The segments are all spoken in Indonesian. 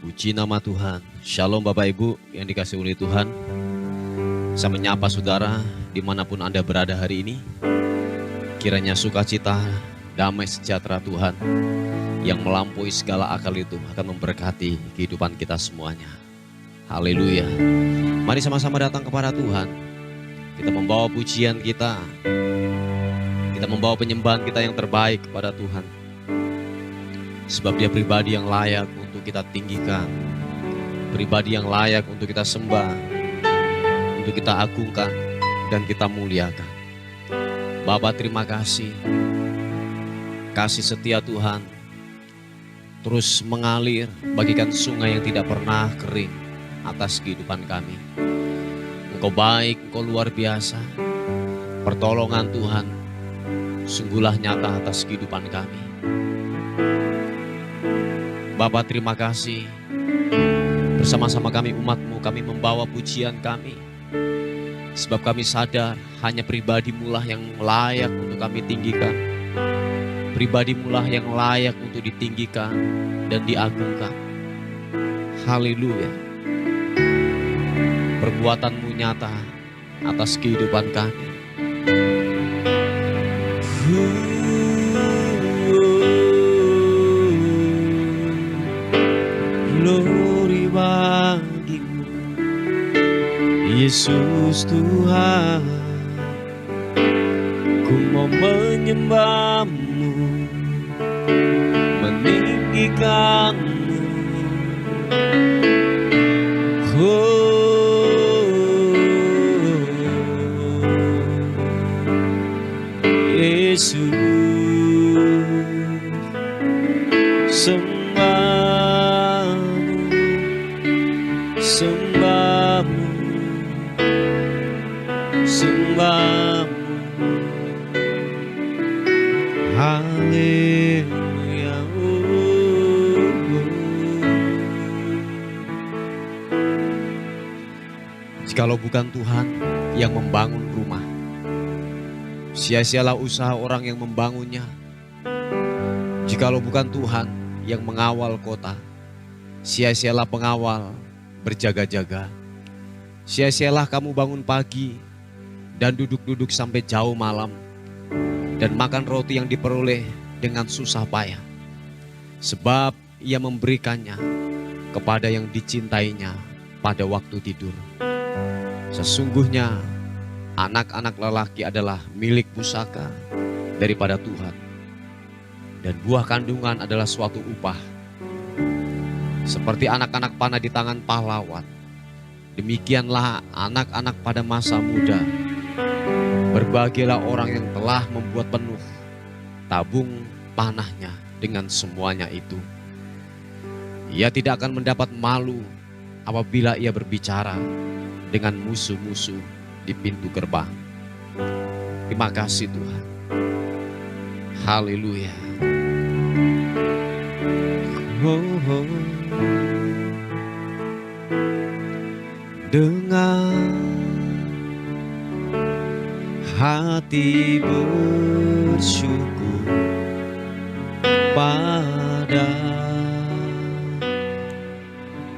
Puji nama Tuhan. Shalom Bapak Ibu yang dikasihi oleh Tuhan. Saya menyapa saudara dimanapun Anda berada hari ini. Kiranya sukacita, damai sejahtera Tuhan yang melampaui segala akal itu akan memberkati kehidupan kita semuanya. Haleluya. Mari sama-sama datang kepada Tuhan. Kita membawa pujian kita. Kita membawa penyembahan kita yang terbaik kepada Tuhan. Sebab Dia pribadi yang layak untuk kita tinggikan, pribadi yang layak untuk kita sembah, untuk kita agungkan dan kita muliakan. Bapa, terima kasih. Kasih setia Tuhan terus mengalir bagikan sungai yang tidak pernah kering atas kehidupan kami. Engkau baik, Engkau luar biasa. Pertolongan Tuhan sungguhlah nyata atas kehidupan kami. Bapa, terima kasih. Bersama-sama kami umat-Mu, kami membawa pujian kami. Sebab kami sadar hanya pribadi-Mu lah yang layak untuk kami tinggikan. Pribadi-Mu lah yang layak untuk ditinggikan dan diagungkan. Haleluya. Perbuatan-Mu nyata atas kehidupan kami. Glory bagimu, Yesus Tuhan. Ku mau menyembah-Mu, meninggikan-Mu. Yesus, sembah-Mu, sembah-Mu. Haleluya. Jikalau bukan Tuhan yang membangun rumah, sia-sialah usaha orang yang membangunnya. Jikalau bukan Tuhan yang mengawal kota, sia-sialah pengawal berjaga-jaga. Sia-sialah kamu bangun pagi dan duduk-duduk sampai jauh malam dan makan roti yang diperoleh dengan susah payah. Sebab Ia memberikannya kepada yang dicintainya pada waktu tidur. Sesungguhnya anak-anak lelaki adalah milik pusaka daripada Tuhan, dan buah kandungan adalah suatu upah. Seperti anak-anak panah di tangan pahlawan, demikianlah anak-anak pada masa muda. Berbahagialah orang yang telah membuat penuh tabung panahnya dengan semuanya itu. Ia tidak akan mendapat malu apabila ia berbicara dengan musuh-musuh di pintu gerbang. Terima kasih Tuhan. Haleluya. Dengan hati bersyukur pada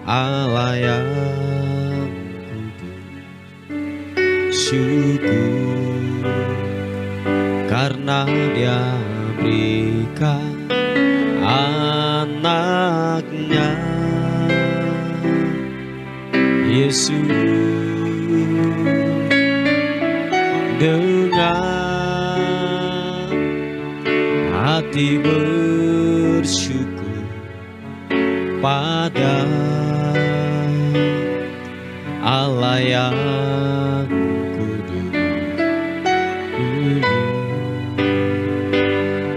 Allah yang kudus, syukur karena Dia berikan anaknya Yesus. Dengan hati bersyukur pada Allah yang kudus,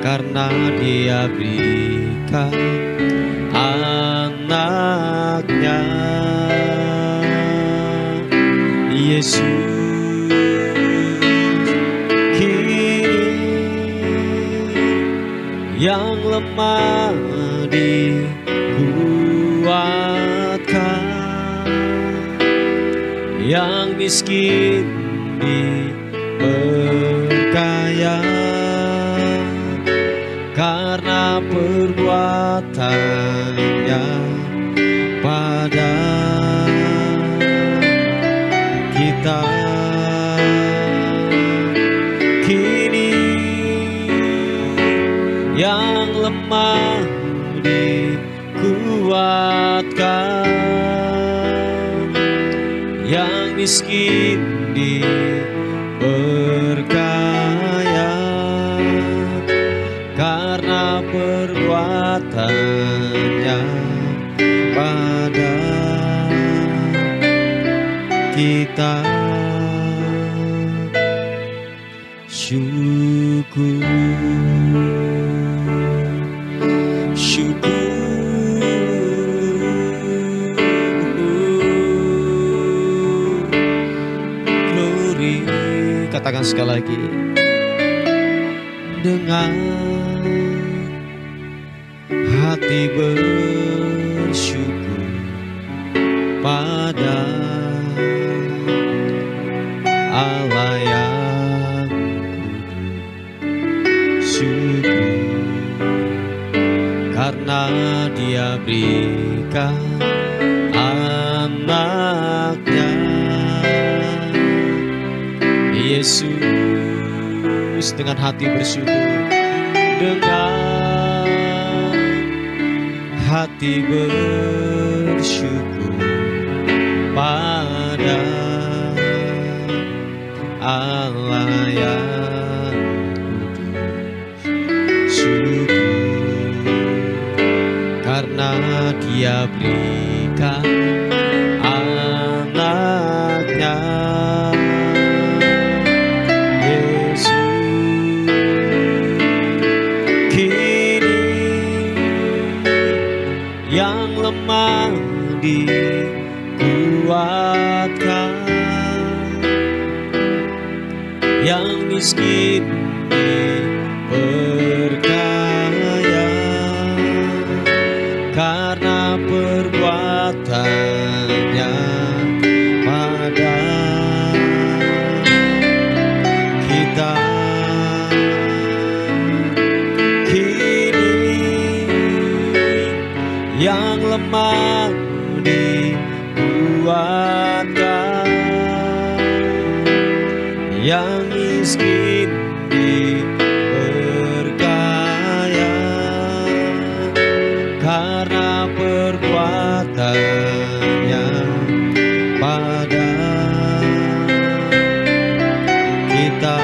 karena Dia berikan anaknya Yesus. Yang lemah dikuatkan, yang miskin diperkaya, karena perbuatannya berkuatkan, yang miskin diperkaya karena perbuatannya pada kita. Syukur, glory. Katakan sekali lagi, dengan hati bersyukur pada Allah yang kudus. Syukur karena Dia berikan anaknya Yesus. Dengan hati bersyukur, dengan hati bersyukur pada Allah yang kudus. Syukur karena Dia berikan anaknya Yesus. Kini yang lemah dikuatkan, yang miskin diperkaya karena perbuatannya pada kita. Kini yang lemah dikuatkan, yang miskin diperkaya karena perbuatannya pada kita.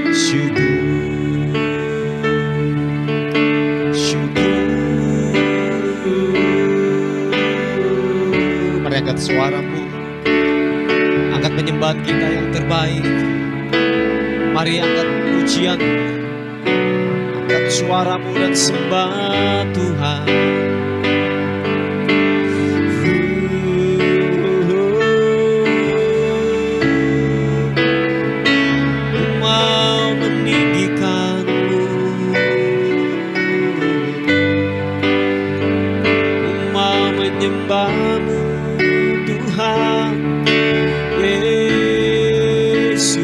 Syukur, syukur. Mari angkat suaramu, angkat penyembahan kita yang terbaik. Mari angkat pujian, angkat suaramu dan sembah Tuhan. Ku mau meninggikanmu, ku mau menyembahmu Tuhan Yesus,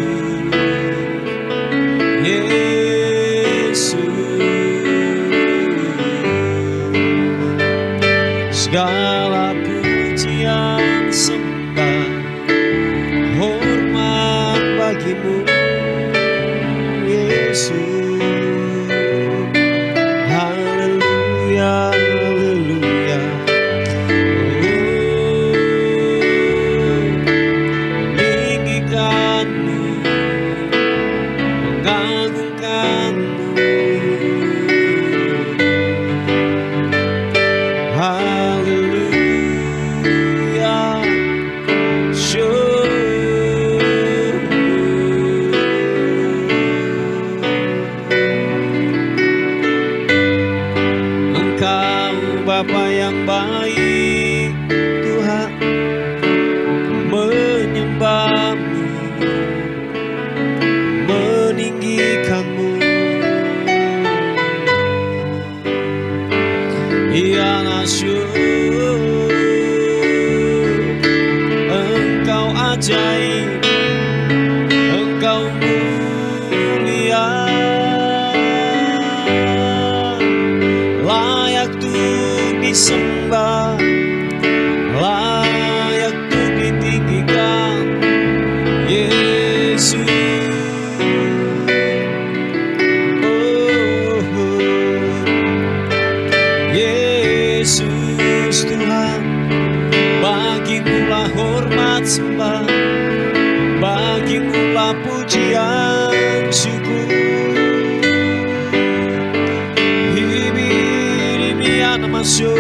Yesus. Segala pujian sembah hormat bagimu Yesus. Haleluya, haleluya. Meninggikanmu, mengagungkanmu. Haleluya, syukur. Engkau Bapa yang baik Tuhan, menyembahmu, meninggikanmu. Ialah syukur, Engkau ajaib, Engkau mulia, layak untuk disembah, layak untuk ditinggikan Yesus. namasyo.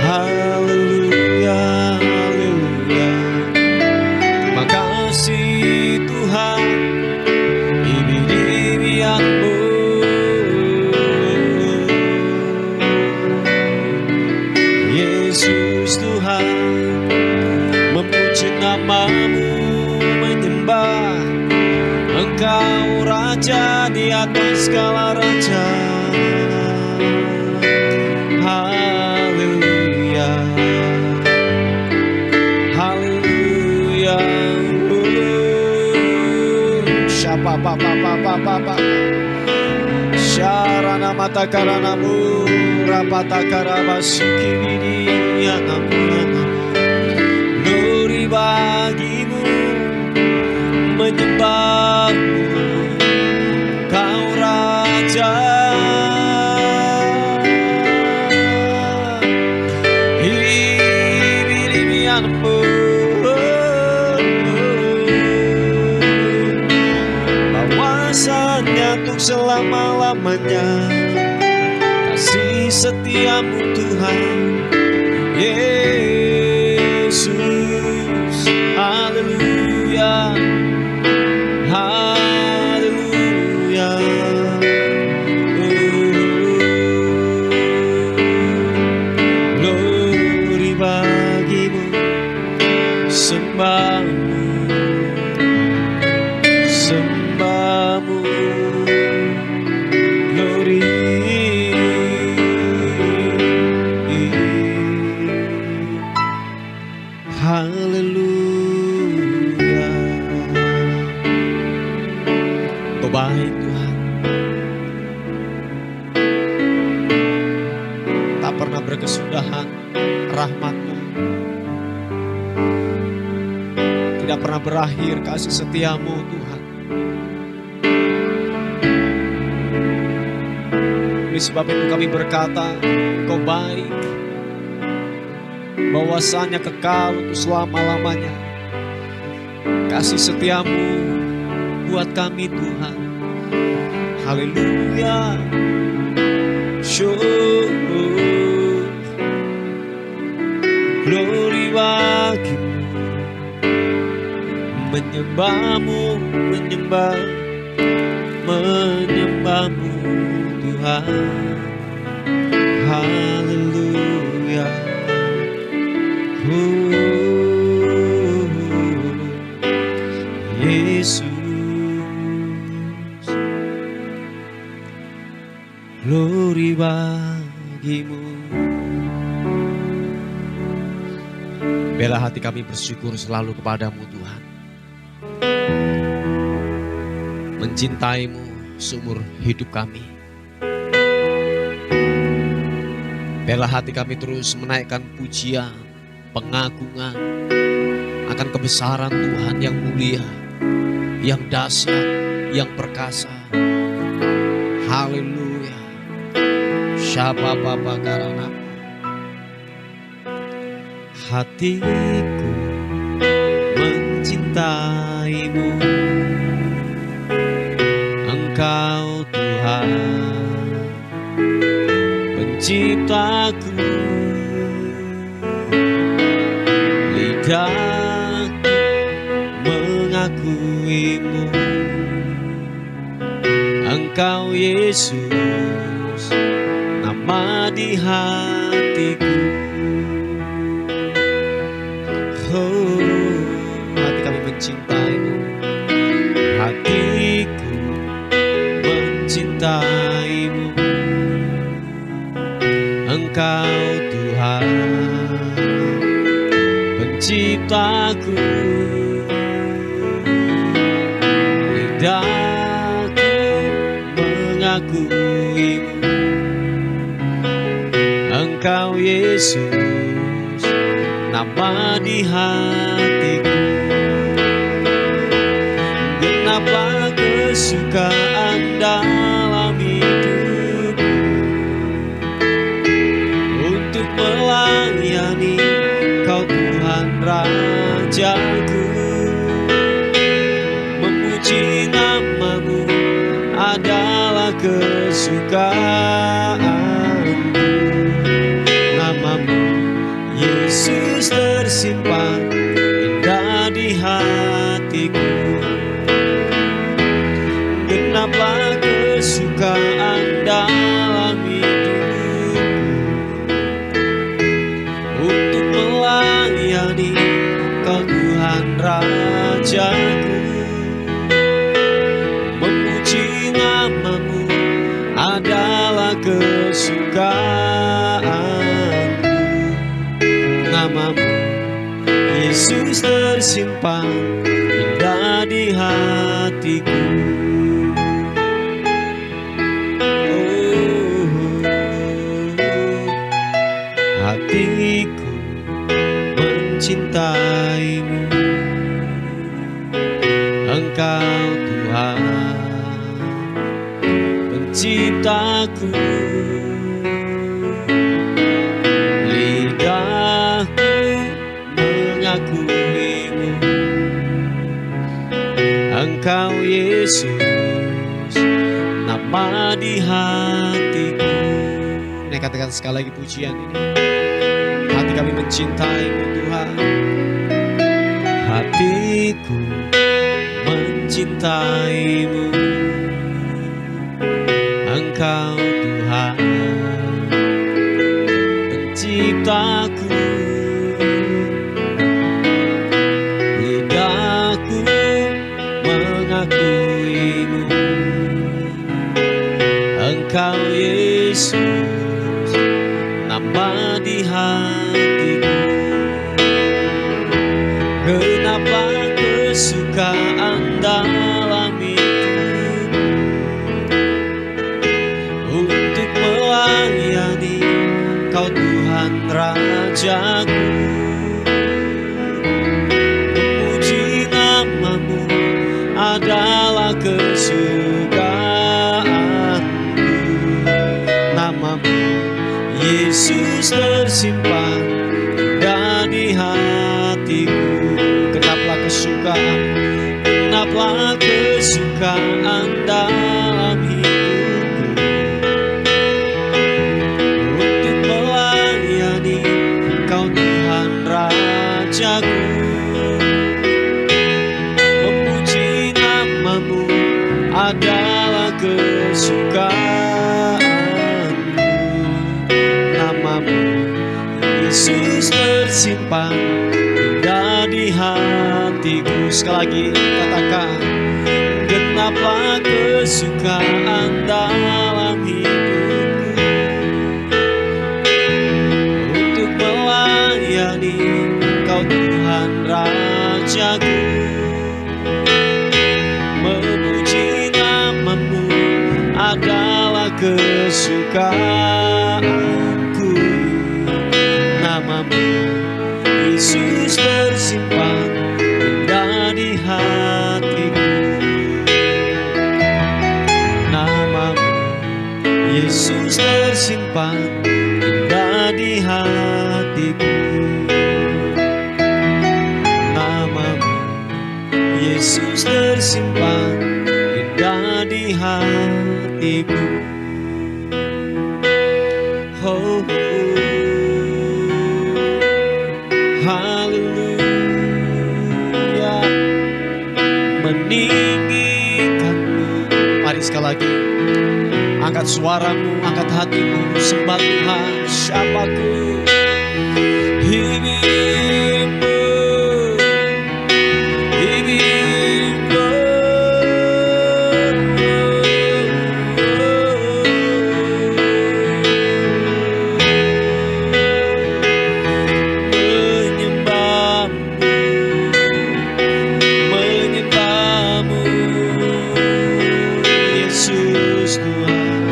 Haleluya, haleluya. Terima kasih Tuhan, ibi-ibianmu. Yesus Tuhan, memuji namamu, menyembah Engkau Raja di atas segala raja. Haleluya, haleluya. Syapa papa syarana mata karanamu rapata karabasuki bidi anamu. Glory bagimu, menyembahmu, Kau Raja. Ibi-ibianmu, bahwasanya untuk selama-lamanya kasih setiamu Tuhan Yesus. Haleluya, haleluya. Glory bagimu, sembahmu, sembahmu. Glory. Haleluya. Kau baik Tuhan, tak pernah berkesudahan rahmat-Mu, tidak pernah berakhir kasih setia-Mu Tuhan. Oleh sebab itu kami berkata, Kau baik, bahwasanya kekal untuk selama-lamanya kasih setiamu buat kami Tuhan. Haleluya. Glory bagimu, menyembahmu, menyembahmu Tuhan. Haleluya. Yesus, glory bagimu. Bela hati kami bersyukur selalu kepadamu Tuhan, mencintaimu seumur hidup kami. Bela hati kami terus menaikkan pujian, pengagungan akan kebesaran Tuhan yang mulia, yang dahsyat, yang perkasa. Haleluya. Syapa papa karana. Hatiku mencintaimu, Engkau Tuhan penciptaku. Lidahku mengakuimu, Engkau Yesus, nama di hatiku. Oh, hati kami mencintaimu, hatiku mencintaimu, Engkau Tuhan penciptaku. Lidahku mengakuimu, Engkau Yesus, nama di hatiku. Genaplah kesukaan dalam hidupku untuk melayani Kau Tuhan Rajaku. adalah kesukaanku. Namamu Yesus tersimpan indah di hatiku. Genaplah kesukaan dalam hidupku untuk melayani Kau Tuhan Rajaku. Memuji namamu adalah kesukaanku. Namamu Yesus tersimpan indah di hatiku. Hatiku mencintaimu, Engkau Tuhan penciptaku. Lidahku mengakuimu, Engkau Yesus, nama di hatiku. Nih katakan sekali lagi pujian ini. Hati kami mencintaimu Tuhan. Hatiku mencintaimu, Engkau Tuhan penciptaku. Lidahku mengakuimu, Engkau Yesus, nama di hatiku. Genaplah kesukaan dalam hidupku untuk melayani Kau Tuhan Rajaku. Memuji namamu adalah kesukaanku. Namamu Yesus tersimpan indah di hatiku. Genaplah kesukaan, genaplah kesukaan dalam hidupku untuk melayani Kau Tuhan Rajaku. Memuji namamu adalah kesukaanku. Namamu Yesus tersimpan indah di hatiku. Sekali lagi katakan, genaplah kesukaan dalam hidupku untuk melayani Kau Tuhan Rajaku. Memuji namamu adalah kesukaanku. Namamu Yesus tersimpan indah di hatiku. Namamu Yesus tersimpan indah di hatiku. Namamu Yesus tersimpan indah di hatiku. Oh, haleluya, meninggikanmu. Mari sekali lagi angkat suaramu, angkat hatimu, sembah Tuhan. Siapaku hidupmu, hidupmu. Yesus Tuhan,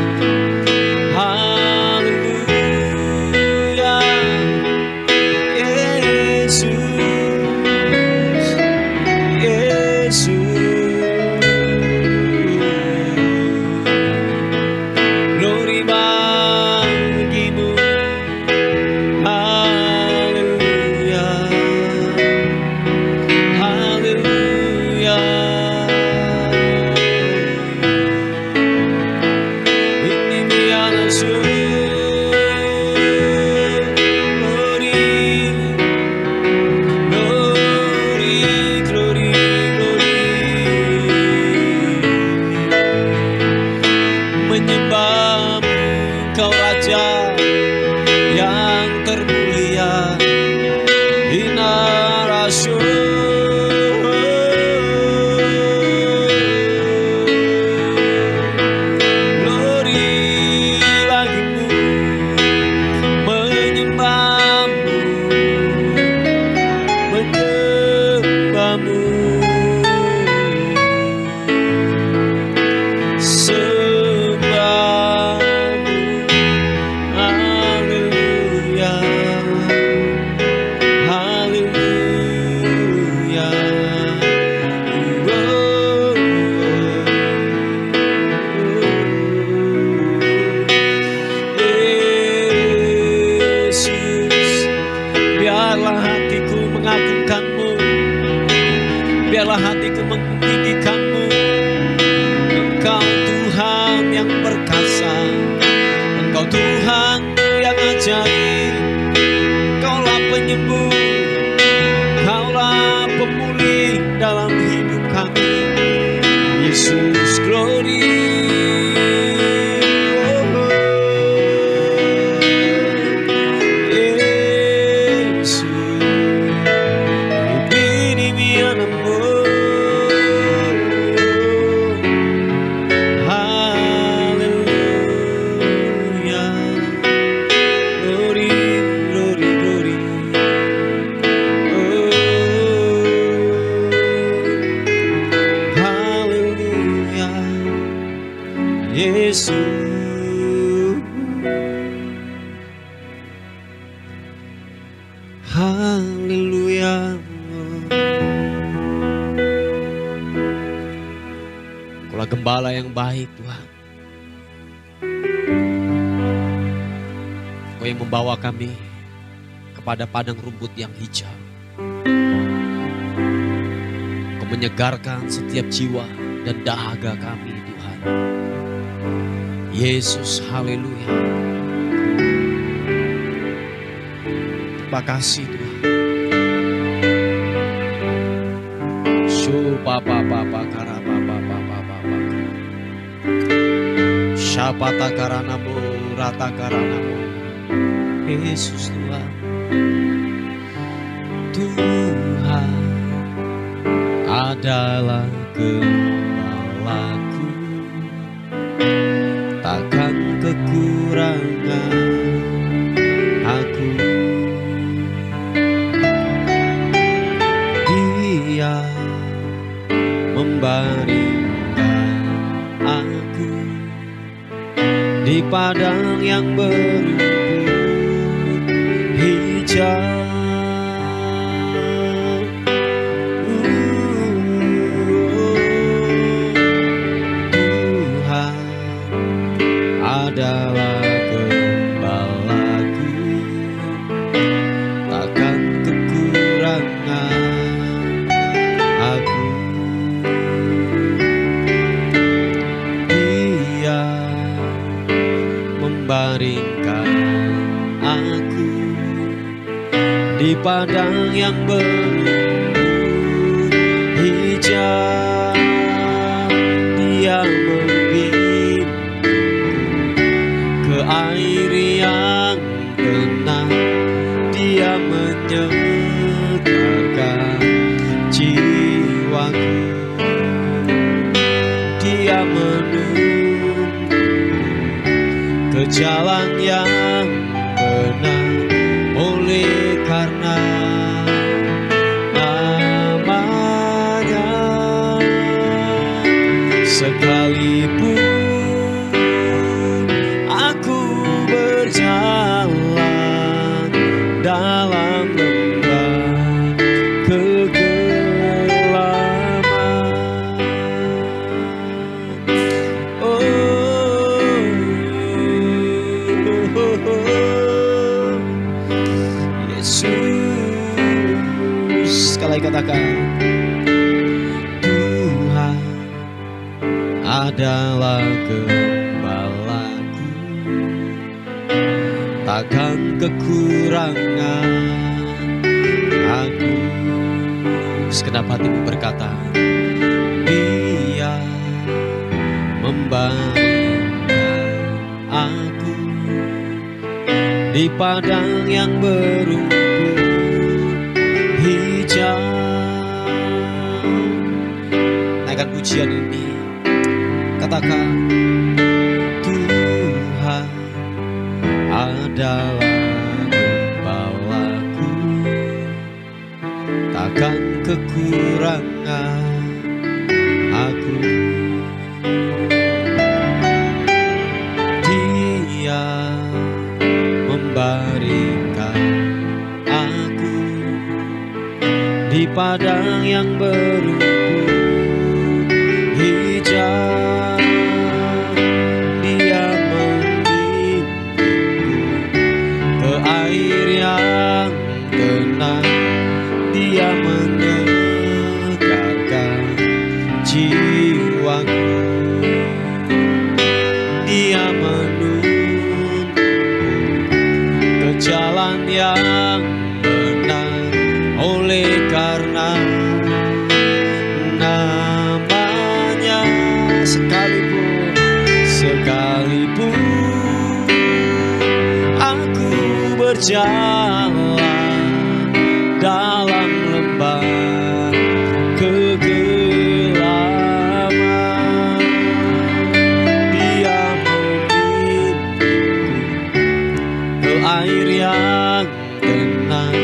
haleluya. Biarlah hatiku meninggikan-Mu. Engkau Tuhan yang perkasa, Engkau Tuhan yang ajaib. Engkaulah penyembuh, Engkaulah pemulih dalam hidup kami. Yesus, glory. Haleluya. Engkaulah gembala yang baik, Tuhan. Engkau yang membawa kami kepada padang rumput yang hijau. Engkau menyegarkan setiap jiwa dan dahaga kami, Tuhan. Yesus, haleluya. Terima kasih, Tuhan. Syapata karanamu, rata karanamu. Yesus, Tuhan. Tuhan adalah gembalaku, takkan kekurangan aku. Dia membaringkan aku di padang yang berumput hijau. Tuhan adalah gembalaku, takkan kekurangan aku. Dia membaringkan aku di padang yang berumput hijau. Dia membimbing ke air yang tenang. Dia menyegarkan jiwaku. Dia menuntun ke jalan yang benar, oleh karena namanya. Sekalipun aku berjalan dalam lembah kegelapan, Yesus, sekali katakan, Tuhan adalah gembalaku, takkan kekurangan aku. Segenap hatimu berkata, Dia membaringkan aku di padang yang berumput hijau. Naikkan pujian ini, katakan, Tuhan adalah gembalaku, takkan kekurangan aku. Dia membaringkan aku di padang yang berumput hijau. Dia membimbingku ke air yang tenang. Dia menyegarkan namanya. Sekalipun aku berjalan dalam lembah kegelapan, Dia membimbingku ke air yang tenang,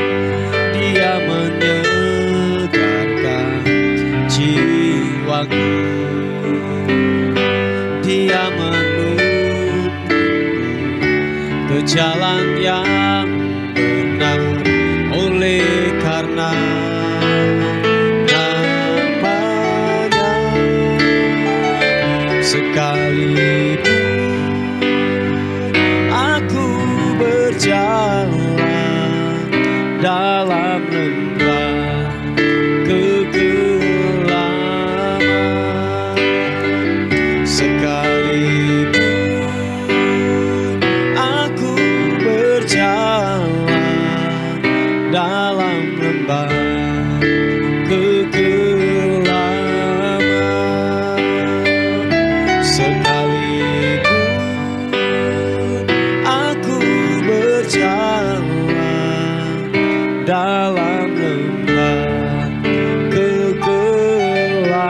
Dia menyegarkan jiwaku, Dia menuntunku ke jalan yang benar. Oleh karena namanya, sekalipun aku berjalan dalam lembah kegelapan, sekalipun aku berjalan dalam lembah kegelapan, sekalipun aku berjalan dalam lembah kegelapan.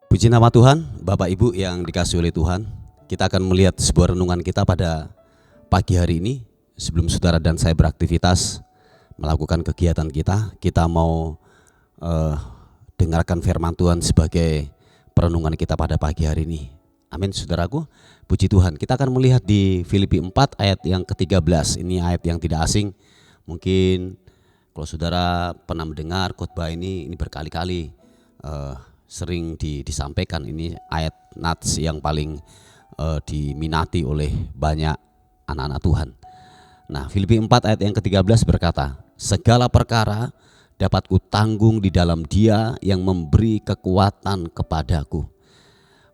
Puji nama Tuhan, Bapak Ibu yang dikasihi oleh Tuhan. Kita akan melihat sebuah renungan kita pada pagi hari ini. Sebelum saudara dan saya beraktivitas melakukan kegiatan kita mau dengarkan firman Tuhan sebagai perenungan kita pada pagi hari ini. Amin saudaraku, puji Tuhan. Kita akan melihat di Filipi 4 ayat yang ke-13. Ini ayat yang tidak asing. Mungkin kalau saudara pernah mendengar khotbah ini berkali-kali sering disampaikan. Ini ayat nats yang paling diminati oleh banyak anak-anak Tuhan. Nah, Filipi 4 ayat yang ke-13 berkata, segala perkara dapat kutanggung di dalam Dia yang memberi kekuatan kepadaku.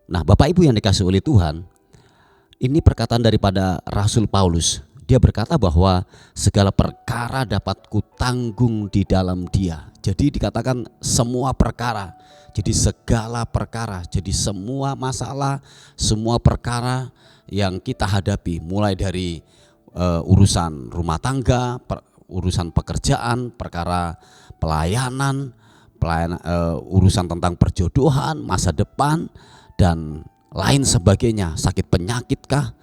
Nah, Bapak Ibu yang dikasihi oleh Tuhan, ini perkataan daripada Rasul Paulus. Dia berkata bahwa segala perkara dapat kutanggung di dalam Dia. Jadi dikatakan semua perkara. Jadi segala perkara, jadi semua masalah, semua perkara yang kita hadapi, mulai dari urusan rumah tangga, urusan pekerjaan, perkara pelayanan, urusan tentang perjodohan, masa depan, dan lain sebagainya, sakit penyakitkah,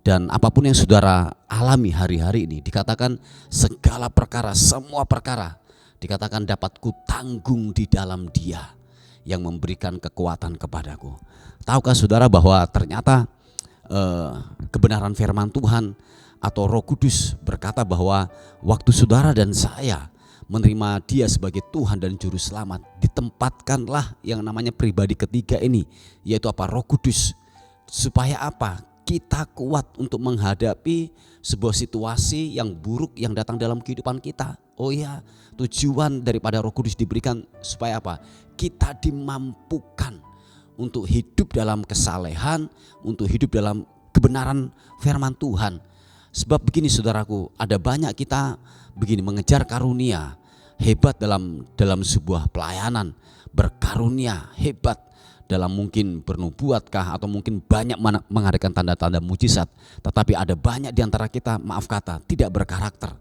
dan apapun yang saudara alami hari-hari ini, dikatakan segala perkara, semua perkara, dikatakan dapat kutanggung di dalam Dia yang memberikan kekuatan kepadaku. Tahukah saudara bahwa ternyata kebenaran firman Tuhan atau Roh Kudus berkata bahwa waktu saudara dan saya menerima Dia sebagai Tuhan dan Juru Selamat, ditempatkanlah yang namanya pribadi ketiga ini, yaitu apa? Roh Kudus. Supaya apa? Kita kuat untuk menghadapi sebuah situasi yang buruk yang datang dalam kehidupan kita. Oh ya, tujuan daripada Roh Kudus diberikan supaya apa? Kita dimampukan untuk hidup dalam kesalehan, untuk hidup dalam kebenaran firman Tuhan. Sebab begini saudaraku, ada banyak kita begini mengejar karunia hebat dalam sebuah pelayanan, berkarunia hebat dalam mungkin bernubuatkah atau mungkin banyak mengadakan tanda-tanda mujizat, tetapi ada banyak di antara kita, maaf kata, tidak berkarakter.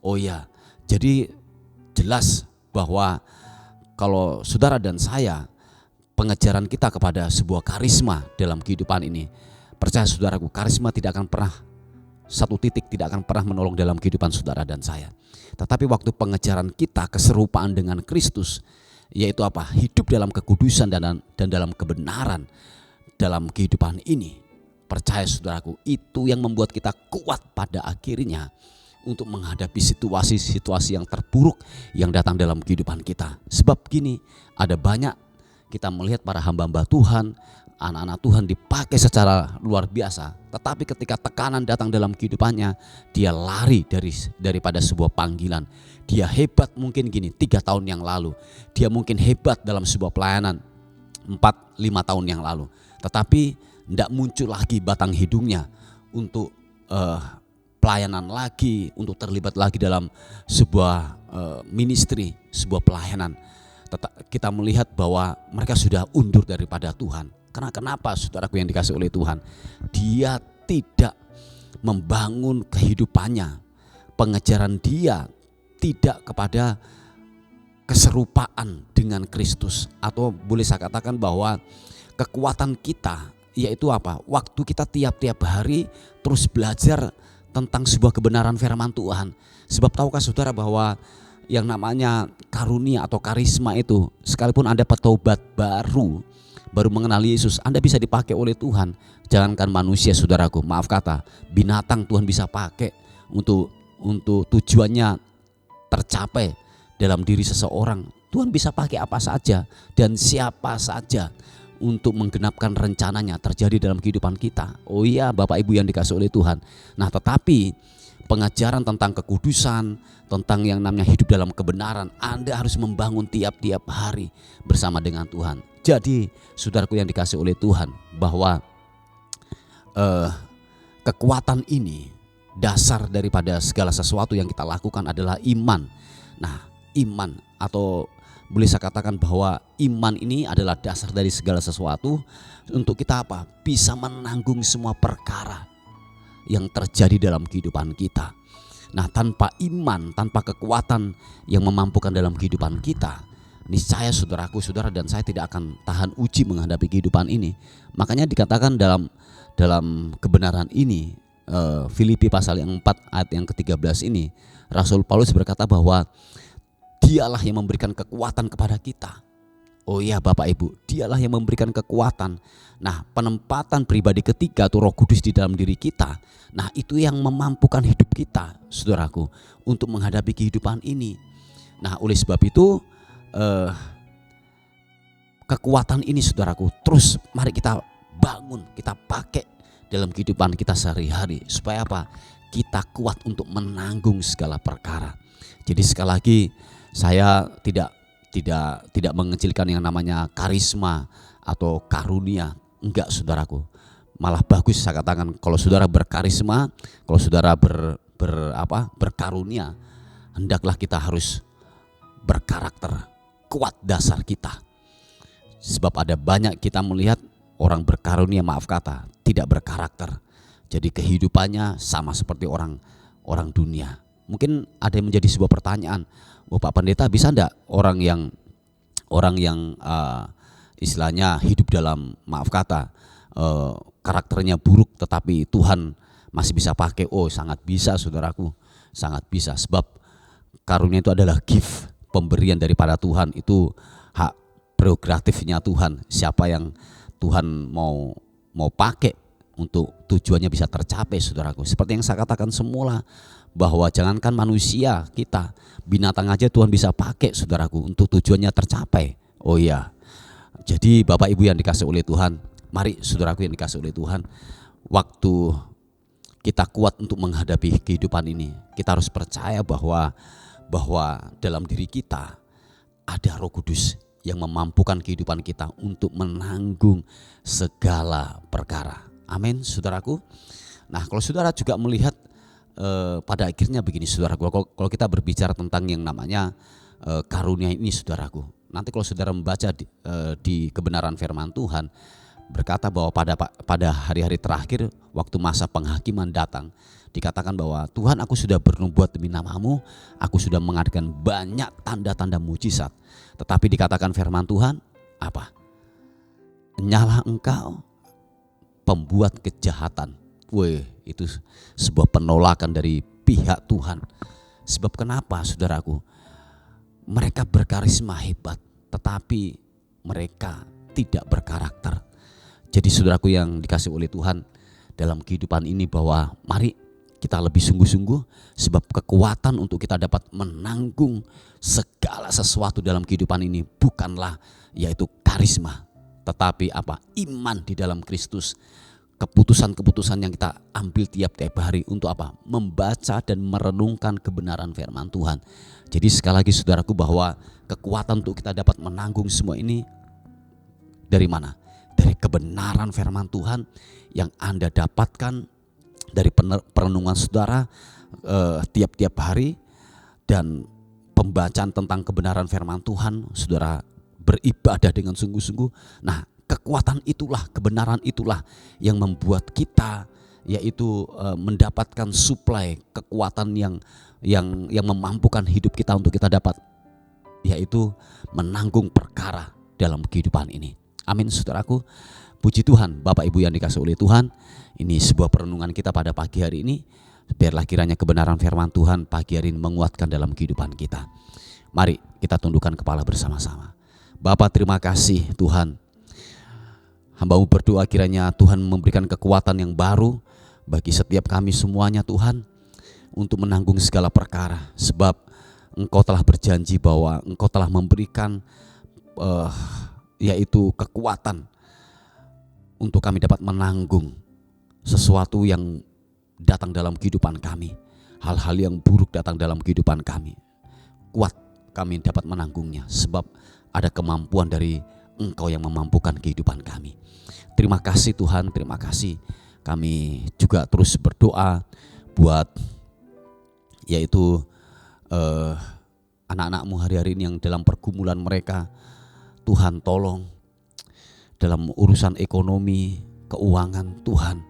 Oh ya, jadi jelas bahwa kalau saudara dan saya pengejaran kita kepada sebuah karisma dalam kehidupan ini, percaya saudaraku, karisma tidak akan pernah satu titik, tidak akan pernah menolong dalam kehidupan saudara dan saya. Tetapi waktu pengejaran kita keserupaan dengan Kristus, yaitu apa? Hidup dalam kekudusan dan dalam kebenaran dalam kehidupan ini, percaya saudaraku, itu yang membuat kita kuat pada akhirnya untuk menghadapi situasi-situasi yang terburuk yang datang dalam kehidupan kita. Sebab gini, ada banyak kita melihat para hamba-hamba Tuhan, anak-anak Tuhan dipakai secara luar biasa, tetapi ketika tekanan datang dalam kehidupannya, dia lari daripada sebuah panggilan. Dia hebat mungkin gini 3 tahun yang lalu, dia mungkin hebat dalam sebuah pelayanan, 4-5 tahun yang lalu. Tetapi tidak muncul lagi batang hidungnya untuk pelayanan lagi, untuk terlibat lagi dalam sebuah ministry, sebuah pelayanan. Kita melihat bahwa mereka sudah undur daripada Tuhan. Karena kenapa, saudaraku yang dikasih oleh Tuhan? Dia tidak membangun kehidupannya, pengejaran dia tidak kepada keserupaan dengan Kristus. Atau boleh saya katakan bahwa kekuatan kita yaitu apa? Waktu kita tiap-tiap hari terus belajar tentang sebuah kebenaran firman Tuhan. Sebab tahukah saudara bahwa yang namanya karunia atau karisma itu, sekalipun Anda petobat baru mengenal Yesus, Anda bisa dipakai oleh Tuhan. Jangankan manusia, saudaraku, maaf kata, binatang Tuhan bisa pakai untuk tujuannya tercapai dalam diri seseorang. Tuhan bisa pakai apa saja dan siapa saja untuk menggenapkan rencananya terjadi dalam kehidupan kita. Oh iya, Bapak Ibu yang dikasih oleh Tuhan. Nah, tetapi pengajaran tentang kekudusan, tentang yang namanya hidup dalam kebenaran, Anda harus membangun tiap-tiap hari bersama dengan Tuhan. Jadi, saudaraku yang dikasih oleh Tuhan, bahwa kekuatan ini, dasar daripada segala sesuatu yang kita lakukan adalah iman. Nah, iman, atau boleh saya katakan bahwa iman ini adalah dasar dari segala sesuatu untuk kita apa? Bisa menanggung semua perkara yang terjadi dalam kehidupan kita. Nah, tanpa iman, tanpa kekuatan yang memampukan dalam kehidupan kita, niscaya saudaraku, saudara dan saya tidak akan tahan uji menghadapi kehidupan ini. Makanya dikatakan dalam kebenaran ini, Filipi pasal yang 4 ayat yang ke-13 ini, Rasul Paulus berkata bahwa Dialah yang memberikan kekuatan kepada kita. Oh iya, Bapak Ibu, Dialah yang memberikan kekuatan. Nah, penempatan pribadi ketiga atau Roh Kudus di dalam diri kita, nah itu yang memampukan hidup kita, saudaraku, untuk menghadapi kehidupan ini. Nah, oleh sebab itu kekuatan ini, saudaraku, terus mari kita bangun, kita pakai dalam kehidupan kita sehari-hari. Supaya apa? Kita kuat untuk menanggung segala perkara. Jadi sekali lagi, saya tidak mengecilkan yang namanya karisma atau karunia. Enggak, saudaraku. Malah bagus saya katakan, kalau saudara berkarisma, kalau saudara berkarunia, hendaklah kita harus berkarakter, kuat dasar kita. Sebab ada banyak kita melihat orang berkarunia, maaf kata, tidak berkarakter. Jadi kehidupannya sama seperti orang dunia. Mungkin ada yang menjadi sebuah pertanyaan, oh Pak Pendeta, bisa enggak orang yang istilahnya hidup dalam, maaf kata, karakternya buruk tetapi Tuhan masih bisa pakai? Oh, sangat bisa, saudaraku, sangat bisa. Sebab karunia itu adalah gift, pemberian daripada Tuhan. Itu hak prerogatifnya Tuhan. Siapa yang Tuhan mau pakai untuk tujuannya bisa tercapai, saudaraku. Seperti yang saya katakan semula, bahwa jangankan manusia, kita, binatang aja Tuhan bisa pakai, saudaraku, untuk tujuannya tercapai. Oh iya. Jadi Bapak Ibu yang dikasih oleh Tuhan, mari saudaraku yang dikasih oleh Tuhan, waktu kita kuat untuk menghadapi kehidupan ini, kita harus percaya bahwa dalam diri kita ada Roh Kudus yang memampukan kehidupan kita untuk menanggung segala perkara. Amin, saudaraku. Nah, kalau saudara juga melihat pada akhirnya begini, saudaraku, kalau kita berbicara tentang yang namanya karunia ini, saudaraku, nanti kalau saudara membaca di kebenaran firman Tuhan, berkata bahwa pada hari-hari terakhir waktu masa penghakiman datang, dikatakan bahwa Tuhan, aku sudah bernubuat demi namamu, aku sudah mengadakan banyak tanda-tanda mujizat. Tetapi dikatakan firman Tuhan, apa? Nyalah engkau pembuat kejahatan. Weh, itu sebuah penolakan dari pihak Tuhan. Sebab kenapa, saudaraku? Mereka berkarisma hebat, tetapi mereka tidak berkarakter. Jadi saudaraku yang dikasih oleh Tuhan, dalam kehidupan ini bahwa mari kita lebih sungguh-sungguh, sebab kekuatan untuk kita dapat menanggung segala sesuatu dalam kehidupan ini bukanlah yaitu karisma, tetapi apa? Iman di dalam Kristus. Keputusan-keputusan yang kita ambil tiap-tiap hari untuk apa? Membaca dan merenungkan kebenaran firman Tuhan. Jadi sekali lagi saudaraku, bahwa kekuatan untuk kita dapat menanggung semua ini Dari mana? Dari kebenaran firman Tuhan yang Anda dapatkan dari perenungan saudara tiap-tiap hari, dan pembacaan tentang kebenaran firman Tuhan, saudara beribadah dengan sungguh-sungguh. Nah, kekuatan itulah, kebenaran itulah yang membuat kita yaitu mendapatkan suplai kekuatan yang memampukan hidup kita untuk kita dapat yaitu menanggung perkara dalam kehidupan ini. Amin, saudaraku. Puji Tuhan, Bapak Ibu yang dikasihi oleh Tuhan. Ini sebuah perenungan kita pada pagi hari ini. Biarlah kiranya kebenaran firman Tuhan pagi hari ini menguatkan dalam kehidupan kita. Mari kita tundukkan kepala bersama-sama. Bapa, terima kasih Tuhan. Hamba-Mu berdoa kiranya Tuhan memberikan kekuatan yang baru bagi setiap kami semuanya Tuhan, untuk menanggung segala perkara. Sebab Engkau telah berjanji bahwa Engkau telah memberikan yaitu kekuatan untuk kami dapat menanggung sesuatu yang datang dalam kehidupan kami. Hal-hal yang buruk datang dalam kehidupan kami. Kuat kami dapat menanggungnya, sebab ada kemampuan dari Engkau yang memampukan kehidupan kami. Terima kasih Tuhan, terima kasih. Kami juga terus berdoa buat yaitu anak-anak-Mu hari-hari ini yang dalam pergumulan mereka. Tuhan tolong dalam urusan ekonomi, keuangan. Tuhan,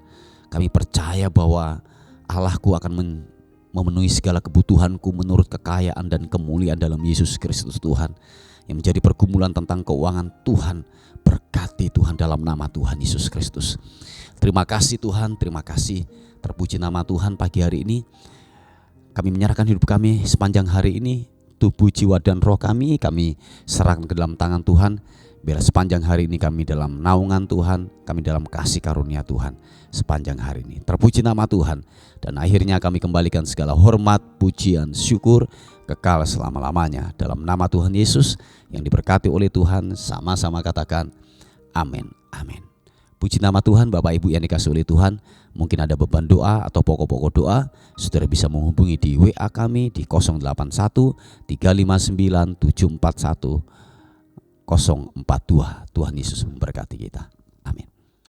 kami percaya bahwa Allah-Ku akan memenuhi segala kebutuhanku menurut kekayaan dan kemuliaan dalam Yesus Kristus Tuhan. Yang menjadi pergumulan tentang keuangan, Tuhan berkati Tuhan dalam nama Tuhan Yesus Kristus. Terima kasih Tuhan, terima kasih. Terpuji nama Tuhan pagi hari ini. Kami menyerahkan hidup kami sepanjang hari ini. Tubuh, jiwa, dan roh kami serahkan ke dalam tangan Tuhan. Biar sepanjang hari ini kami dalam naungan Tuhan, kami dalam kasih karunia Tuhan sepanjang hari ini. Terpuji nama Tuhan. Dan akhirnya kami kembalikan segala hormat, pujian, syukur kekal selama-lamanya. Dalam nama Tuhan Yesus yang diberkati oleh Tuhan, sama-sama katakan amin, amin. Puji nama Tuhan. Bapak Ibu yang dikasihi oleh Tuhan, mungkin ada beban doa atau pokok-pokok doa, saudara bisa menghubungi di WA kami di 081 359 741 042. Tuhan Yesus memberkati kita.